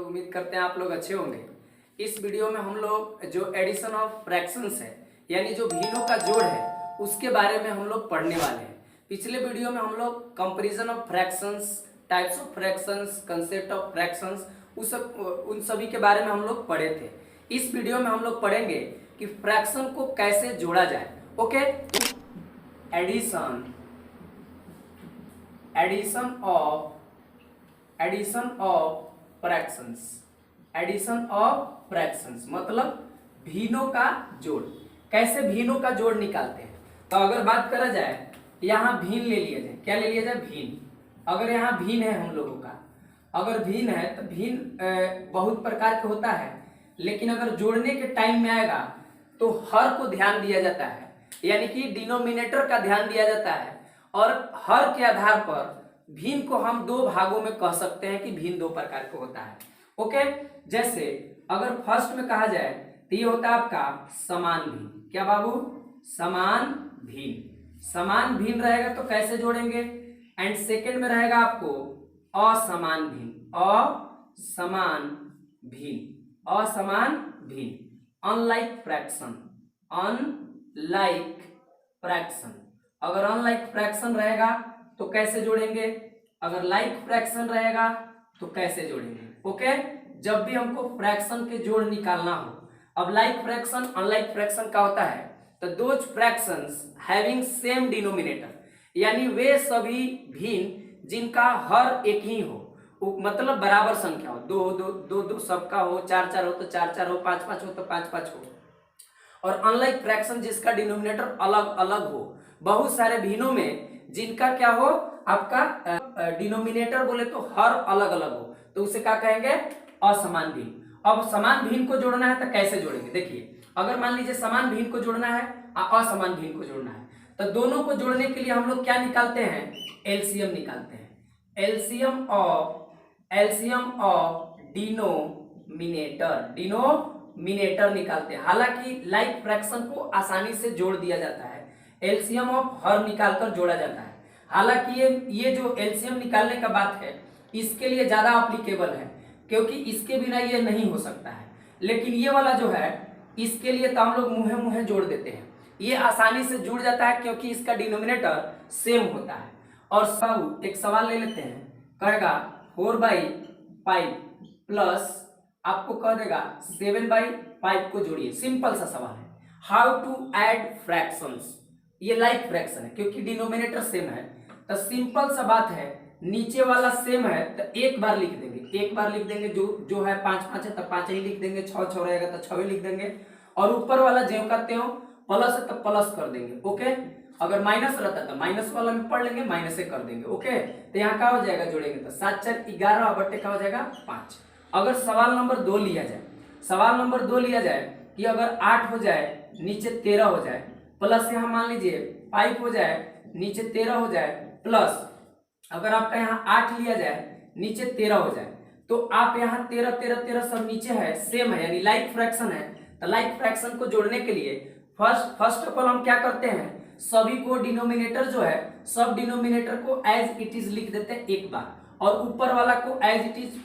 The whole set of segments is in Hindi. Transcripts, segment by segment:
उम्मीद करते हैं आप लोग अच्छे होंगे। इस वीडियो में हम लोग जो एडिशन ऑफ फ्रैक्शंस है यानी जो भिन्नों का जोड़ है उसके बारे में हम लोग पढ़ने वाले हैं। पिछले वीडियो में हम लोग comparison of fractions, types of fractions, concept of fractions उन सभी के बारे में हम लोग पढ़े थे। इस वीडियो में हम लोग पढ़ेंगे कि फ्रैक्शन को कैसे जोड़ा जाए। ओके, एडिशन ऑफ फ्रैक्शंस मतलब भिन्नों का जोड़। कैसे भिन्नों का जोड़ निकालते हैं? तो अगर बात करा जाए, यहाँ भिन्न ले लिया जाए। क्या ले लिया जाए? भिन्न। अगर यहाँ भिन्न है हम लोगों का, अगर भिन्न है तो भिन्न बहुत प्रकार के होता है, लेकिन अगर जोड़ने के टाइम में आएगा तो हर को ध्यान दिया जाता है, यानी कि डिनोमिनेटर का ध्यान दिया जाता है। और हर के आधार पर भिन्न को हम दो भागों में कह सकते हैं कि भिन्न दो प्रकार का होता है। ओके, जैसे अगर फर्स्ट में कहा जाए तो ये होता है आपका समान भिन्न। क्या बाबू? समान भिन्न। समान भिन्न रहेगा तो कैसे जोड़ेंगे? एंड सेकेंड में रहेगा आपको असमान भिन्न। असमान भिन्न, असमान भिन्न, अनलाइक फ्रैक्शन। अनलाइक फ्रैक्शन, अगर अनलाइक फ्रैक्शन रहेगा तो कैसे जोड़ेंगे? अगर लाइक फ्रैक्शन रहेगा तो कैसे जोड़ेंगे? ओके, जब भी हमको फ्रैक्शन के जोड़ निकालना हो। अब लाइक फ्रैक्शन, अनलाइक फ्रैक्शन का होता है तो those fractions having same denominator, यानी वे सभी भिन्न जिनका हर एक ही हो, मतलब बराबर संख्या हो। दो दो दो दो सबका हो, चार चार हो तो चार चार हो, पांच पांच हो तो पांच पांच हो। और अनलाइक फ्रैक्शन जिसका डिनोमिनेटर अलग अलग हो, बहुत सारे भिन्नों में जिनका क्या हो, आपका डिनोमिनेटर बोले तो हर अलग अलग हो, तो उसे क्या कहेंगे? असमान भिन्न। अब समान भिन्न को जोड़ना है तो कैसे जोड़ेंगे? देखिए, अगर मान लीजिए समान भिन्न को जोड़ना है और असमान भिन्न को जोड़ना है तो दोनों को जोड़ने के लिए हम लोग क्या निकालते हैं? एलसीएम निकालते हैं। एलसीएम ऑफ डिनोमिनेटर निकालते हैं। हालांकि लाइक फ्रैक्शन को आसानी से जोड़ दिया जाता है, एलसीएम ऑफ हर निकालकर जोड़ा जाता है। हालांकि ये जो एलसीएम निकालने का बात है इसके लिए ज्यादा एप्लीकेबल है, क्योंकि इसके बिना ये नहीं हो सकता है। लेकिन ये वाला जो है इसके लिए तो हम लोग मुँहे मुँहे जोड़ देते हैं, ये आसानी से जुड़ जाता है क्योंकि इसका डिनोमिनेटर सेम होता है। और सब एक सवाल ले लेते हैं, कहेगा 4/5 प्लस आपको कह देगा 7/5 को जोड़िए। सिंपल सा सवाल है, हाउ टू ऐड फ्रैक्शंस। ये लाइक फ्रैक्शन है क्योंकि डिनोमिनेटर सेम है, तो सिंपल सा बात है, नीचे वाला सेम है तो एक बार लिख देंगे, जो है 5 5 है तो 5 ही लिख देंगे, 6 6 रहेगा तो 6 ही लिख देंगे। और ऊपर वाला ज्यों का त्यों प्लस है तो प्लस कर देंगे। ओके, अगर माइनस रहता तो माइनस वाला में पढ़ लेंगे, माइनस से कर देंगे। ओके, तो यहाँ क्या हो जाएगा? जोड़ेंगे तो 7 4 11 बट्टे क्या हो जाएगा? 5। अगर सवाल नंबर 2 लिया जाए कि अगर 8 हो जाए नीचे 13 हो जाए, प्लस यहाँ मान लीजिए 5 हो जाए नीचे 13 हो जाए, प्लस अगर आपका यहाँ 8 लिया जाए नीचे 13 हो जाए, तो आप यहाँ 13 13 13 सब नीचे है, सेम है, यानी लाइक फ्रैक्शन है। तो लाइक फ्रैक्शन को जोड़ने के लिए फर्स्ट ऑफ ऑल हम क्या करते हैं? सभी को डिनोमिनेटर जो है, सब डिनोमिनेटर को एज इट इज लिख देते हैं एक बार, और ऊपर वाला को एज इट इज,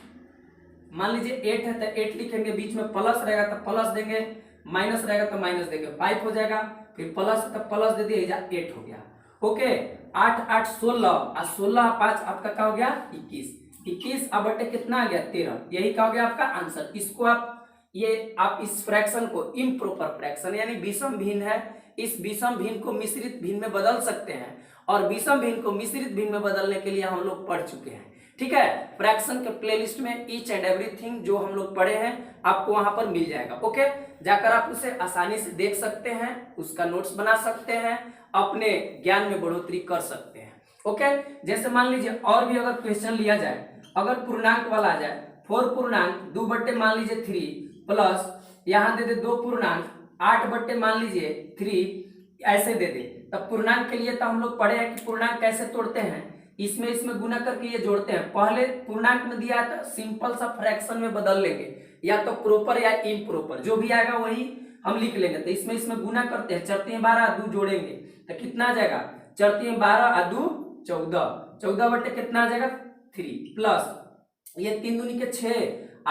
मान लीजिए 8 है तो 8 लिखेंगे, बीच में प्लस रहेगा तो प्लस देंगे, माइनस रहेगा तो माइनस देंगे, 5 हो जाएगा, फिर प्लस है तो प्लस दे दिए, 8 हो गया। ओके, 8 8 16 और 16 5 आपका क्या हो गया? 21 अब बटे कितना आ गया? 13। यही क्या हो गया आपका आंसर। इसको आप इस फ्रैक्शन को इम्प्रॉपर फ्रैक्शन यानी विषम भिन्न है, इस विषम भिन्न को मिश्रित भिन्न में बदल सकते हैं, और विषम भिन्न को मिश्रित भिन्न में बदलने के लिए हम लोग पढ़ चुके हैं। ठीक है, फ्रैक्शन के प्लेलिस्ट में ईच एंड एवरीथिंग जो हम लोग पढ़े हैं आपको वहां पर मिल जाएगा। ओके, जाकर आप उसे आसानी से देख सकते हैं, उसका नोट्स बना सकते हैं, अपने ज्ञान में बढ़ोतरी कर सकते हैं। ओके, जैसे मान लीजिए और भी अगर क्वेश्चन लिया जाए, अगर पूर्णांक वाला आ जाए, 4 पूर्णांक 2 बट्टे मान लीजिए 3 प्लस यहाँ दे दे 2 पूर्णांक 8 बट्टे मान लीजिए 3, ऐसे दे दे। तब पूर्णांक के लिए तो हम लोग पढ़े हैं कि पूर्णांक कैसे तोड़ते हैं, इसमें गुना करके ये जोड़ते हैं। पहले पूर्णांक में दिया है तो सिंपल सा फ्रैक्शन में बदल लेंगे, या तो प्रॉपर या इम्प्रॉपर, जो भी आएगा वही हम लिख लेंगे। तो इसमें गुना करते हैं, 4 12 2 जोड़ेंगे तो कितना आ जाएगा? 4 12 2 14, 14 बटे कितना आ जाएगा? 3 प्लस ये 3 दूनी के 6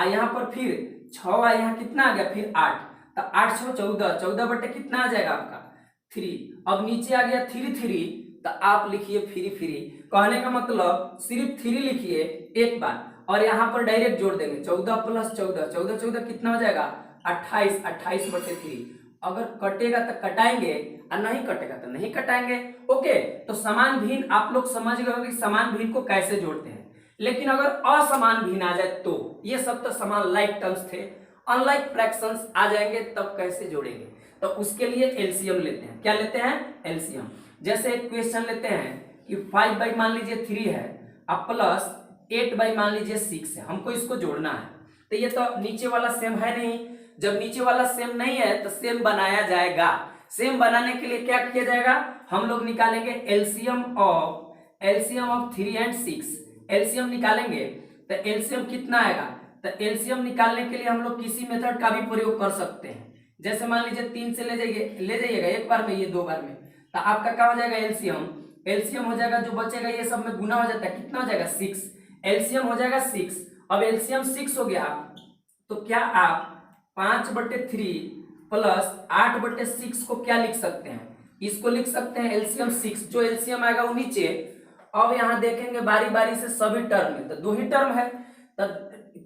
यहाँ पर फिर 6 यहाँ कितना आ गया, फिर 8, तो 8 6 14, 14 बटे कितना आ जाएगा आपका 3। अब नीचे आ गया 3 3, तो आप लिखिए फ्री फ्री। कहने का मतलब सिर्फ 3 लिखिए एक बार और यहाँ पर डायरेक्ट जोड़ देंगे 14 प्लस 14, 14 14 कितना हो जाएगा 28, 28 बटे 3। अगर कटेगा तो कटाएंगे और नहीं कटेगा तो नहीं कटाएंगे। ओके, तो समान भिन्न आप लोग समझ गए होंगे समान भिन्न को कैसे जोड़ते हैं। लेकिन अगर असमान भिन्न आ जाए तो, ये सब तो समान लाइक टर्म्स थे, अनलाइक फ्रैक्शंस आ जाएंगे तब कैसे जोड़ेंगे, तो उसके लिए एलसीएम लेते हैं। क्या लेते हैं, एलसीएम। जैसे एक क्वेश्चन लेते हैं कि 5 बाई मान लीजिए 3 है अब प्लस 8 बाई मान लीजिए 6 है, हमको इसको जोड़ना है। तो ये तो नीचे वाला सेम है नहीं, जब नीचे वाला सेम नहीं है तो सेम बनाया जाएगा। सेम बनाने के लिए क्या किया जाएगा, हम लोग निकालेंगे एलसीएम ऑफ 3 एंड 6। एलसीएम निकालेंगे तो एलसीएम कितना आएगा, तो एलसीएम निकालने के लिए हम लोग किसी मेथड का भी प्रयोग कर सकते हैं। जैसे मान लीजिए 3 से ले जाइएगा एक बार में, ये 2 बार में, तो आपका क्या हो जाएगा एलसीएम हो जाएगा, जो बचेगा ये सब में गुना हो जाता है, कितना हो जाएगा 6, एलसीएम हो जाएगा 6। अब एलसीएम 6 हो गया तो क्या आप 5/3 प्लस 8/6 को क्या लिख सकते हैं, इसको लिख सकते हैं एलसीएम 6, जो एलसीएम आएगा वो नीचे। अब यहाँ देखेंगे बारी बारी से सभी टर्म में, तो 2 ही टर्म है, तो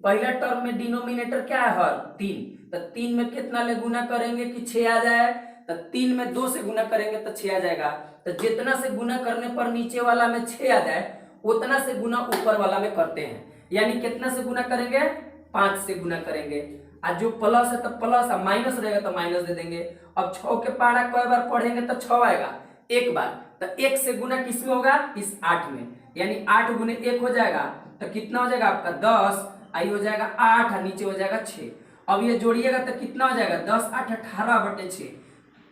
पहला टर्म में डिनोमिनेटर क्या है हर 3, तो 3 में कितना ले गुना करेंगे कि 6 आ जाए, तो 3 में 2 से गुना करेंगे तो 6 आ जाएगा। तो जितना से गुना करने पर नीचे वाला में 6 आ जाए उतना से गुना ऊपर वाला में करते हैं, यानी कितना से गुना करेंगे 5 से गुना करेंगे। और जो प्लस है तो प्लस, और माइनस रहेगा तो माइनस दे देंगे। अब 6 के पहाड़ा कई बार पढ़ेंगे तो 6 आएगा एक बार, तो 1 से गुना किस में होगा, इस 8 में, यानी 8 गुने 1 हो जाएगा, तो कितना हो जाएगा आपका 10, आई हो जाएगा 8 और नीचे हो जाएगा 6। अब ये जोड़िएगा तो कितना हो जाएगा 10 8 18/6।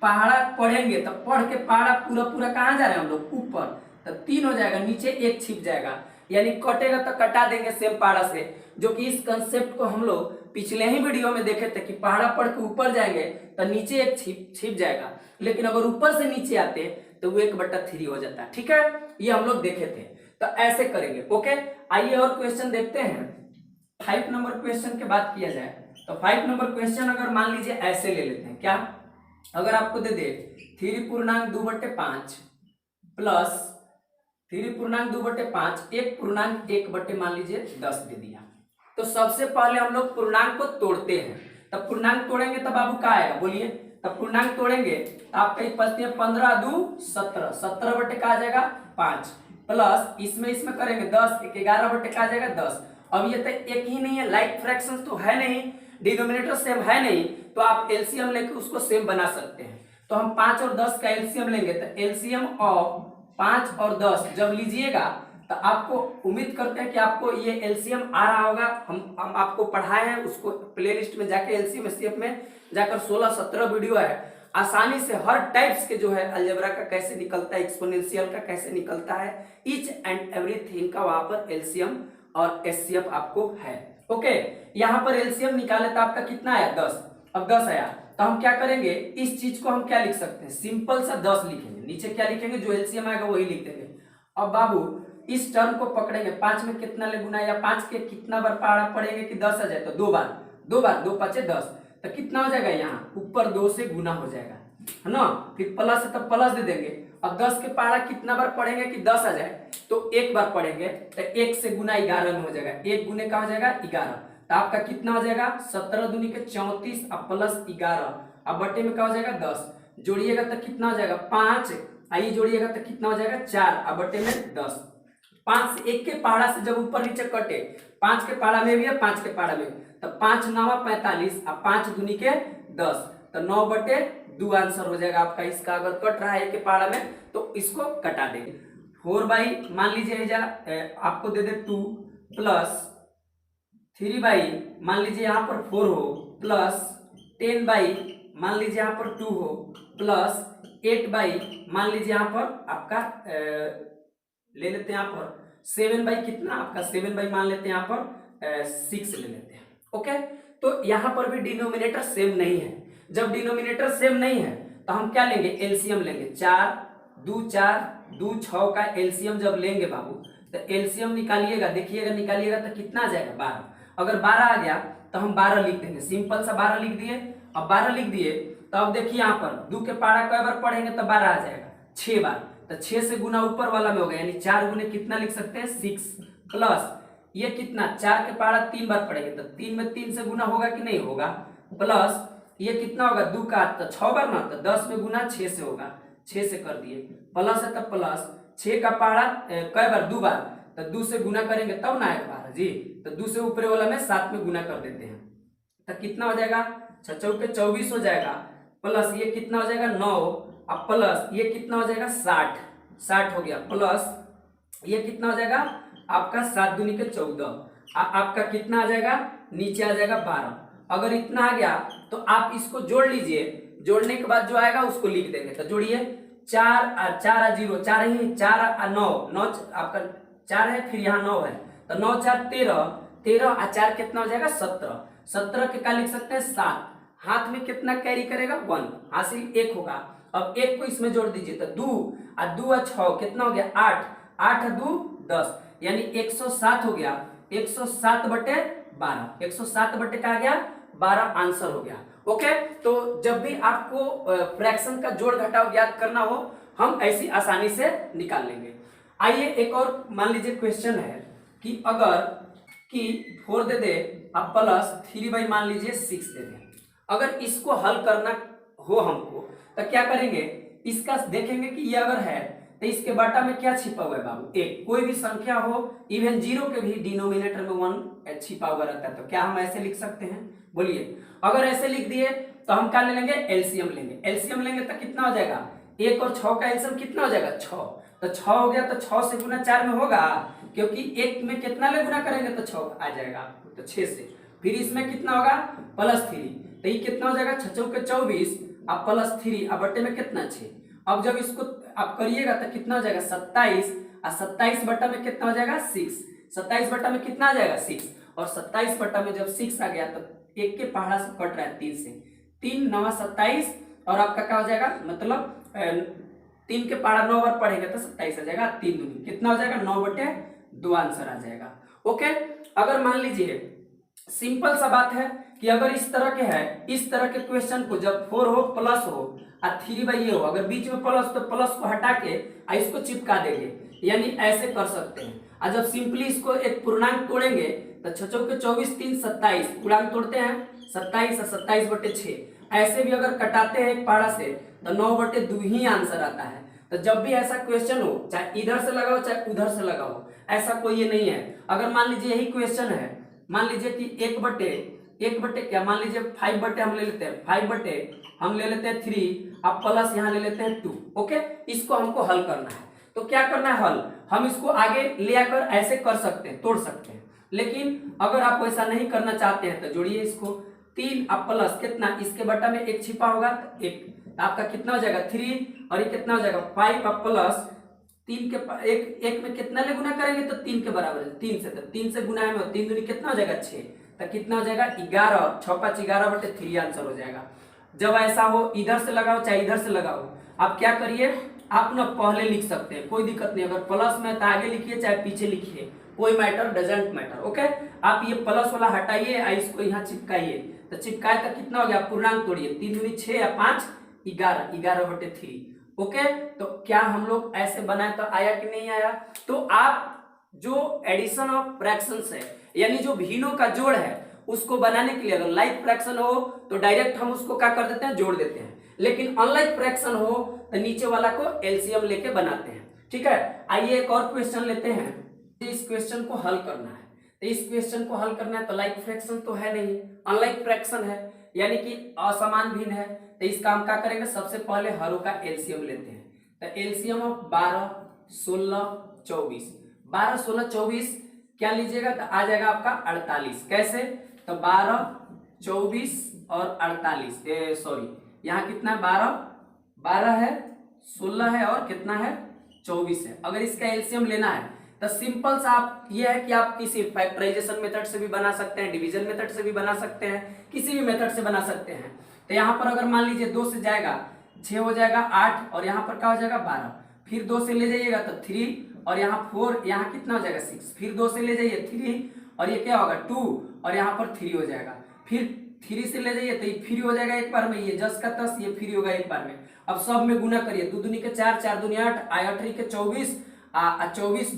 पहाड़ा पढ़ेंगे तो पढ़ के पहाड़ा पूरा पूरा कहाँ जा रहे हैं हम लोग, ऊपर, तो 3 हो जाएगा, नीचे 1 छिप जाएगा, यानी कटेगा तो कटा देंगे सेम पहाड़ा से। जो कि इस कंसेप्ट को हम लोग पिछले ही वीडियो में देखे थे कि पहाड़ा पढ़ के ऊपर जाएंगे तो नीचे 1 छिप जाएगा, लेकिन अगर ऊपर से नीचे आते तो वो 1/3 हो जाता है। ठीक है, ये हम लोग देखे थे, तो ऐसे करेंगे। ओके, आइए और क्वेश्चन देखते हैं। 5 नंबर क्वेश्चन के बात किया जाए तो 5 नंबर क्वेश्चन अगर मान लीजिए ऐसे ले लेते हैं, क्या, अगर आपको दे दे 3/2/5 प्लस 3/2/5 1/1 मान लीजिए 10 दे दिया, तो सबसे पहले हम लोग पूर्णांक को तोड़ते हैं। तब पूर्णांक तोड़ेंगे तब बाबू क्या आएगा, बोलिए, तब पूर्णांक तोड़ेंगे तो आपका एक बचती है 15 2 17, 17 का आ जाएगा 5 प्लस इसमें करेंगे 10, 11 का आ जाएगा 10। अब ये तो एक ही नहीं है, लाइक फ्रैक्शन तो है नहीं, डिनोमिनेटर सेम है नहीं, तो आप एलसीएम लेके उसको सेम बना सकते हैं। तो हम 5 और 10 का एलसीएम लेंगे, तो एलसीएम ऑफ 5 और 10 जब लीजिएगा तो आपको, उम्मीद करते हैं कि आपको ये एलसीएम आ रहा होगा, हम आपको पढ़ाए हैं, उसको प्लेलिस्ट में जाके एलसीएम एससीएफ में जाकर 16-17 वीडियो है, आसानी से हर टाइप्स के जो है अलजेब्रा का कैसे निकलता है, एक्सपोनेंशियल का कैसे निकलता है, ईच एंड एवरीथिंग का वहां पर एलसीएम और एचसीएफ आपको है। ओके, यहाँ पर एलसीएम निकाले तो आपका कितना आया 10। अब 10 आया तो हम क्या करेंगे, इस चीज को हम क्या लिख सकते हैं, सिंपल सा 10 लिखेंगे, नीचे क्या लिखेंगे, जो एलसीएम आएगा वही लिख देंगे। अब बाबू इस टर्म को पकड़ेंगे, 5 में कितना ले गुना, या 5 के कितना बार पहाड़ा पड़ेंगे कि 10 आ जाए, तो 2 बार, 2 5 10, तो कितना हो जाएगा, यहाँ ऊपर 2 से गुना हो जाएगा, है ना, फिर प्लस है तो प्लस दे देंगे। अब 10 के पहाड़ा कितना बार पढ़ेंगे कि 10 आ जाए, तो एक बार पढ़ेंगे तो 1 से गुना 11 में हो जाएगा, 1 गुने का हो जाएगा 11, तो आपका कितना हो जाएगा 17 दूनी के 34 अब प्लस 11, अब बटे में क्या हो जाएगा 10, जोड़िएगा तो कितना हो जाएगा 5, आइए जोड़िएगा तो कितना हो जाएगा 4, अब बटे में 10। 5 से 1 के पहाड़ा से जब ऊपर नीचे कटे, 5 के पहाड़ा में भी है 5 के पहाड़ा में, तो 5 9 45, अब 5 दूनी के 10, तो 9/2 आंसर हो जाएगा आपका इसका। अगर कट रहा है 1 के पहाड़ा में तो इसको कटा देंगे। 4 बाई मान लीजिए आपको दे दे 2 प्लस 3 बाई मान लीजिए यहाँ पर 4 हो, प्लस 10 बाई मान लीजिए यहाँ पर 2 हो, प्लस 8 बाई मान लीजिए यहाँ पर आपका ले लेते हैं यहाँ पर 7 बाई कितना आपका 7 बाई मान लेते हैं यहाँ पर 6 ले लेते हैं। ओके, तो यहाँ पर भी डिनोमिनेटर सेम नहीं है। जब डिनोमिनेटर सेम नहीं है तो हम क्या लेंगे, एलसीएम लेंगे। 4 2 6 का एलसीएम जब लेंगे बाबू, तो एलसीएम निकालिएगा, देखिएगा निकालिएगा तो कितना आ जाएगा 12। अगर 12 आ गया तो हम 12 लिख देंगे, सिंपल सा 12 लिख दिए। अब 12 लिख दिए तो अब देखिए यहाँ पर 2 के पारा कई बार पढ़ेंगे तो 12 आ जाएगा 6 बार, तो 6 से गुना ऊपर वाला में हो गया, यानी 4 गुने कितना लिख सकते हैं 6, प्लस ये कितना 4 के पारा 3 बार पढ़ेंगे तो 3 में 3 से गुना होगा कि नहीं होगा, प्लस ये कितना होगा 2 का तो 6 बार ना, तो 10 में गुना 6 से होगा, 6 से कर दिए, प्लस है तो प्लस 6 का पारा कई बार 2 बार, तो 2 से गुना करेंगे तब ना आएगा 12 जी, तो 2 से ऊपर वाला में 7 में गुना कर देते हैं, तो कितना हो जाएगा 6 चौके 24 हो जाएगा, प्लस ये कितना हो जाएगा 9, अब प्लस ये कितना हो जाएगा 60 हो गया, प्लस ये कितना हो जाएगा आपका 7 दूनी के 14, आपका कितना आ जाएगा नीचे आ जाएगा 12। अगर इतना आ गया तो आप इसको जोड़ लीजिए, जोड़ने के बाद जो आएगा उसको लिख देंगे, तो जोड़िए 4 और 4 0 4 ही 4 और 9 9 आपका 4 है, फिर यहाँ 9 है, तो 9 4 13 13 और 4 कितना हो जाएगा 17, 17 के क्या लिख सकते हैं 7, हाथ में कितना कैरी करेगा 1, हासिल 1 होगा। अब 1 को इसमें जोड़ दीजिए तो 2 और 6 कितना हो गया 8, 8 और 2 10, यानी 107 हो गया, 107 बटे 12, 107 बटे का आ गया 12 आंसर हो गया। ओके, तो जब भी आपको फ्रैक्शन का जोड़ घटाव ज्ञात करना हो हम ऐसी आसानी से निकाल लेंगे। आइए एक और मान लीजिए क्वेश्चन है कि अगर कि 4 दे दे अब प्लस 3 मान लीजिए 6 दे दे, अगर इसको हल करना हो हमको तो क्या करेंगे, इसका देखेंगे कि ये अगर है तो इसके बाटा में क्या छिपा हुआ है बाबू, एक कोई भी संख्या हो इवन 0 के भी डिनोमिनेटर में 1 छिपा हुआ रहता है, तो क्या हम ऐसे लिख सकते हैं बोलिए। अगर ऐसे लिख दिए तो हम क्या ले लेंगे एलसीएम लेंगे, एलसीएम लेंगे तो कितना हो जाएगा 1 और 6 का एलसीएम कितना हो जाएगा 6, तो 6 हो गया तो 6 से गुना 4 में होगा, क्योंकि 1 में कितना ले गुना करेंगे तो 6 आ जाएगा आपको, तो 6 से, फिर इसमें कितना होगा +3, तो ये कितना हो जाएगा 6 चौके 24 अब +3 अब बटे में कितना 6, अब जब इसको आप करिएगा तो कितना हो जाएगा 27 और 27 बटा में कितना हो जाएगा 6, 27 बटा में कितना आ जाएगा 6, और 27 बटा में जब 6 आ गया तो 1 के पहाड़ा से कट रहा है 3 से, 3 9 27 और आपका क्या हो जाएगा मतलब 3 के पहाड़ा 9 बार पढ़ेंगे तो 27 आ जाएगा, 3 दूनी कितना हो जाएगा 9 बटे 2 आंसर आ जाएगा। ओके, अगर मान लीजिए सिंपल सा बात है कि अगर इस तरह के है, इस तरह के क्वेश्चन को जब 4 हो प्लस हो और 3 हो, अगर बीच में प्लस तो प्लस को हटा के इसको चिपका देंगे, यानी ऐसे कर सकते हैं। और जब सिंपली इसको एक पूर्णांक तोड़ेंगे तो 6 चौके 24 3 27 पूर्णांक तोड़ते हैं 27 और 27 बटे 6, ऐसे भी अगर कटाते हैं एक पारा से तो 9 बटे 2 ही आंसर आता है। तो जब भी ऐसा क्वेश्चन हो चाहे इधर से लगाओ चाहे उधर से लगाओ, ऐसा कोई ये नहीं है। अगर मान लीजिए यही क्वेश्चन है, मान लीजिए कि 1 बटे क्या मान लीजिए 5 बटे हम ले लेते हैं, 5 बटे हम ले लेते हैं 3 अब प्लस यहाँ ले लेते हैं 2। ओके, इसको हमको हल करना है, तो क्या करना है हल, हम इसको आगे ले आकर ऐसे कर सकते हैं, तोड़ सकते हैं, लेकिन अगर आप वैसा नहीं करना चाहते हैं तो जोड़िए इसको 3 अब प्लस कितना इसके बटा में 1 छिपा होगा तो 1, आपका कितना हो जाएगा 3 और ये कितना हो जाएगा 5 अब प्लस 3 के एक में कितना ले गुना करेंगे तो 3 के बराबर है, 3 से, तो 3 से गुना में 3 दूनी कितना हो जाएगा 6, तो कितना हो जाएगा 11, 6 5 11 बटे 3 आंसर हो जाएगा। जब ऐसा हो इधर से लगाओ चाहे इधर से लगाओ, आप क्या करिए आप ना पहले लिख सकते हैं, कोई दिक्कत नहीं, अगर प्लस में तो आगे लिखिए चाहे पीछे लिखिए, कोई मैटर डजेंट मैटर। ओके, आप ये प्लस वाला हटाइए और इसको यहाँ चिपकाइए, तो चिपकाए तो कितना हो गया पूर्णांक तोड़िए 3 दूनी 6 या 5 11, 11 बटे 3। ओके, तो क्या हम लोग ऐसे बनाए तो आया कि नहीं आया। तो आप जो एडिशन ऑफ फ्रैक्शंस है यानी जो भिन्नों का जोड़ है उसको बनाने के लिए अगर लाइक फ्रैक्शन हो तो डायरेक्ट हम उसको क्या कर देते हैं जोड़ देते हैं, लेकिन अनलाइक फ्रैक्शन हो तो नीचे वाला को एलसीएम लेके बनाते हैं। ठीक है, आइए एक और क्वेश्चन लेते हैं, इस क्वेश्चन को हल करना है, तो इस क्वेश्चन को हल करना है तो लाइक फ्रैक्शन तो है नहीं, अनलाइक फ्रैक्शन है यानी कि असमान भिन्न है, तो इसका हम क्या करेंगे सबसे पहले हरों का एलसीएम लेते हैं, तो एलसीएम ऑफ 12 16 24, 12 16 24 क्या लीजिएगा तो आ जाएगा आपका 48, कैसे तो 12 24 और 48 सॉरी यहाँ कितना है 12 है 16 है और कितना है 24 है। अगर इसका एलसीएम लेना है तो सिंपल सा आप ये है कि आप किसी फैक्टराइजेशन मेथड से भी बना सकते हैं, डिवीजन मेथड से भी बना सकते हैं, किसी भी मेथड से बना सकते हैं। तो यहाँ पर अगर मान लीजिए 2 से जाएगा 6 हो जाएगा 8 और यहाँ पर क्या हो जाएगा 12, फिर 2 से ले जाइएगा तो 3 और यहाँ 4, यहाँ कितना हो जाएगा 6, फिर 2 से ले जाइए 3 और ये क्या होगा 2 और यहाँ पर 3 हो जाएगा। फिर 3 से ले जाइए तो ये फ्री हो जाएगा एक बार में, ये 10 का 10 ये फ्री होगा एक बार में। अब सब में गुना करिए, 2 दूनी के 4, 4 दूनी 8, 8 के 24, 24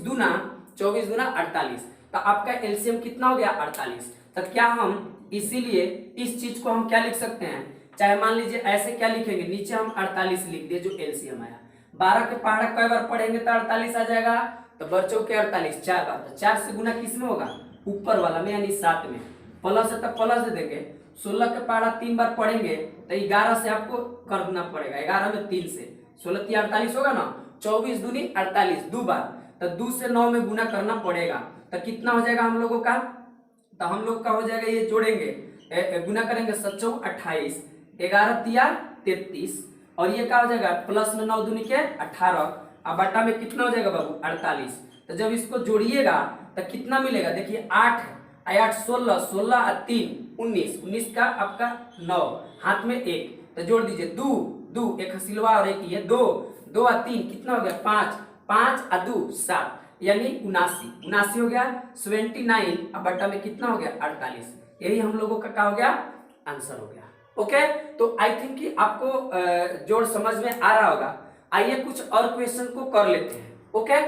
दूना 48। तो आपका एलसीएम कितना हो गया 48। तो क्या हम इसीलिए इस चीज को हम क्या लिख सकते हैं, चाहे मान लीजिए ऐसे क्या लिखेंगे, नीचे हम 48 लिख दिए जो एलसीएम आया। 12 के पहाड़ा कई बार पढ़ेंगे तो 48 आ जाएगा, तो बच्चों के 48 4 बार, तो 4 से गुना किस में होगा, ऊपर वाला में यानी 7 में। प्लस है तो प्लस दे देंगे। 16 के पहाड़ा 3 बार पढ़ेंगे तो 11 से आपको करना पड़ेगा, 11 में 3 से 16 3 48 होगा ना, 24 दूनी 48 2 बार, तो 2 से 9 में गुना करना पड़ेगा। तो कितना हो जाएगा हम लोगों का, तो हम लोग का हो जाएगा, ये जोड़ेंगे गुना करेंगे 7 चौक 28, 11 तिया 33, और ये क्या हो जाएगा प्लस में 9 दूनी के 18, अब बटा में कितना हो जाएगा बाबू 48। तो जब इसको जोड़िएगा तो कितना मिलेगा, देखिए 8 8 16, 16 और 3 19, 19 का आपका 9, हाथ में 1, तो जोड़ दीजिए 2 2, एक हसीलवा और एक ये 2 2 और 3 कितना हो गया 5 5 और 2 7, यानी 79 हो गया 79, अब बटा में कितना हो गया 48। यही हम लोगों का क्या हो गया, आंसर हो गया। ओके, तो आई थिंक कि आपको जोड़ समझ में आ रहा होगा। आइए कुछ और क्वेश्चन को कर लेते हैं। ओके,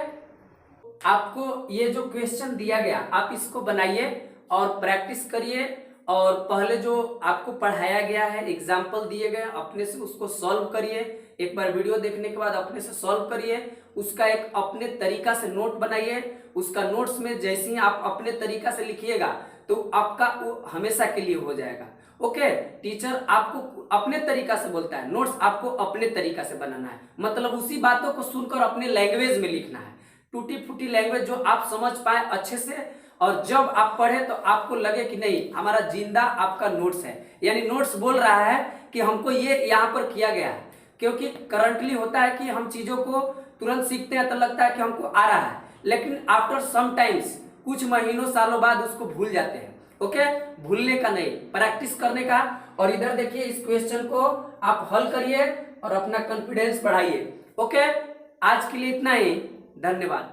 आपको ये जो क्वेश्चन दिया गया आप इसको बनाइए और प्रैक्टिस करिए, और पहले जो आपको पढ़ाया गया है एग्जाम्पल दिए गए अपने से उसको सॉल्व करिए। एक बार वीडियो देखने के बाद अपने से सॉल्व करिए, उसका एक अपने तरीका से नोट बनाइए। उसका नोट्स में जैसे ही आप अपने तरीका से लिखिएगा तो आपका वो हमेशा के लिए हो जाएगा। ओके, टीचर आपको अपने तरीका से बोलता है, नोट्स आपको अपने तरीका से बनाना है, मतलब उसी बातों को सुनकर अपने लैंग्वेज में लिखना है, टूटी फूटी लैंग्वेज जो आप समझ पाए अच्छे से, और जब आप पढ़े तो आपको लगे कि नहीं हमारा जिंदा आपका नोट्स है, यानी नोट्स बोल रहा है कि हमको ये यहाँ पर किया गया है। क्योंकि करंटली होता है कि हम चीजों को तुरंत सीखते हैं तो लगता है कि हमको आ रहा है, लेकिन आफ्टर सम टाइम्स कुछ महीनों सालों बाद उसको भूल जाते हैं। ओके, भूलने का नहीं, प्रैक्टिस करने का। और इधर देखिए इस क्वेश्चन को आप हल करिए और अपना कॉन्फिडेंस बढ़ाइए। ओके, आज के लिए इतना ही, धन्यवाद।